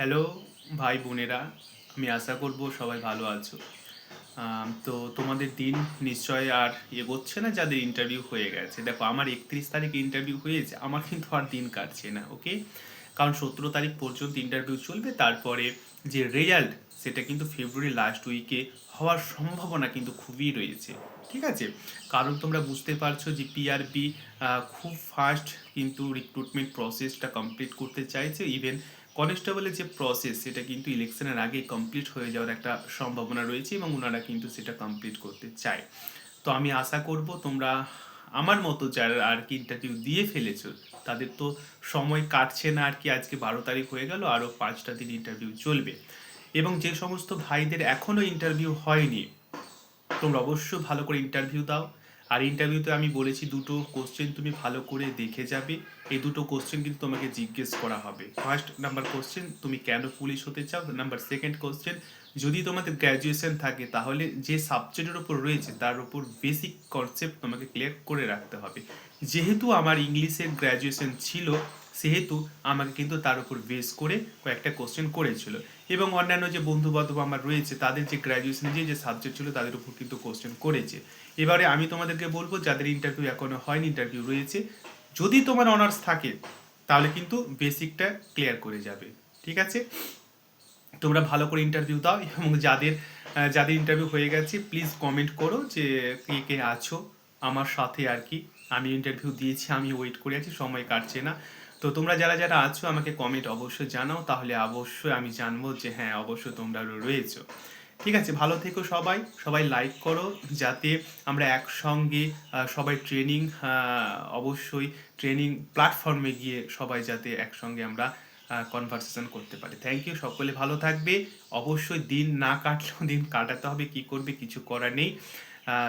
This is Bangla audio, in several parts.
হ্যালো ভাই বোনেরা, আমি আশা করব সবাই ভালো আছো। তো তোমাদের দিন নিশ্চয় আর এগোচ্ছে না যাদের ইন্টারভিউ হয়ে গেছে। দেখো, আমার 31 তারিখে ইন্টারভিউ হয়েছে, আমার কিন্তু আর দিন কাটছে না, ওকে? কারণ 17 তারিখ পর্যন্ত ইন্টারভিউ চলবে, তারপরে যে রেজাল্ট সেটা কিন্তু ফেব্রুয়ারি লাস্ট উইকে হওয়ার সম্ভাবনা কিন্তু খুবই রয়েছে। ঠিক আছে? কারণ তোমরা বুঝতে পারছো যে পিআরবি খুব ফাস্ট কিন্তু রিক্রুটমেন্ট প্রসেসটা কমপ্লিট করতে চাইছে। ইভেন কনস্টেবলের যে প্রসেস সেটা কিন্তু ইলেকশনের আগে কমপ্লিট হয়ে যাওয়ার একটা সম্ভাবনা রয়েছে এবং ওনারা কিন্তু সেটা কমপ্লিট করতে চায়। তো আমি আশা করব তোমরা আমার মতো যারা আর কি ইন্টারভিউ দিয়ে ফেলেছো, তাদের তো সময় কাটছে না আর কি। আজকে 12 তারিখ হয়ে গেল, আরও 5টা দিন ইন্টারভিউ চলবে। এবং যে সমস্ত ভাইদের এখনও ইন্টারভিউ হয়নি, তোমরা অবশ্যই ভালো করে ইন্টারভিউ দাও। আর ইন্টারভিউতে আমি বলেছি দুটো কোশ্চেন তুমি ভালো করে দেখে যাবে। এই দুটো কোশ্চেন কিন্তু তোমাকে জিজ্ঞেস করা হবে। ফার্স্ট নাম্বার কোশ্চেন, তুমি কেন পুলিশ হতে চাও। নাম্বার সেকেন্ড কোশ্চেন, যদি তোমাদের গ্র্যাজুয়েশন থাকে তাহলে যে সাবজেক্টের উপর রয়েছে তার উপর বেসিক কনসেপ্ট তোমাকে ক্লিয়ার করে রাখতে হবে। যেহেতু আমার ইংলিশের গ্র্যাজুয়েশন ছিল, সেহেতু আমাকে কিন্তু তার উপর বেস করে কয়েকটা কোশ্চেন করেছিল। এবং অন্যান্য যে বন্ধু বান্ধব আমার রয়েছে তাদের যে গ্র্যাজুয়েশনে যে সাবজেক্ট ছিল তাদের উপর কিন্তু কোশ্চেন করেছে। এবারে আমি তোমাদেরকে বলবো, যাদের ইন্টারভিউ এখনো হয়নি, ইন্টারভিউ রয়েছে, যদি তোমার অনার্স থাকে তাহলে কিন্তু বেসিকটা ক্লিয়ার করে যাবে। ঠিক আছে? তোমরা ভালো করে ইন্টারভিউ দাও এবং যাদের যাদের ইন্টারভিউ হয়ে গেছে প্লিজ কমেন্ট করো যে কে কে আছো আমার সাথে আর কি। আমি ইন্টারভিউ দিয়েছি, আমি ওয়েট করে আছি, সময় কাটছে না। তো তোমরা যারা যারা আছো আমাকে কমেন্ট অবশ্যই জানাও, তাহলে অবশ্যই আমি জানবো যে হ্যাঁ অবশ্যই তোমরা রয়েছো। ঠিক আছে, ভালো থেকো সবাই, সবাই লাইক করো যাতে আমরা একসঙ্গে সবাই ট্রেনিং, অবশ্যই ট্রেনিং প্ল্যাটফর্মে গিয়ে সবাই যাতে একসঙ্গে আমরা কনভারসেশন করতে পারি। থ্যাংক ইউ, সকলে ভালো থাকবে। অবশ্যই দিন না কাটলেও দিন কাটাতে হবে, কি করবে, কিছু করার নেই।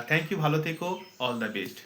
থ্যাংক ইউ, ভালো থেকো, অল দ্য বেস্ট।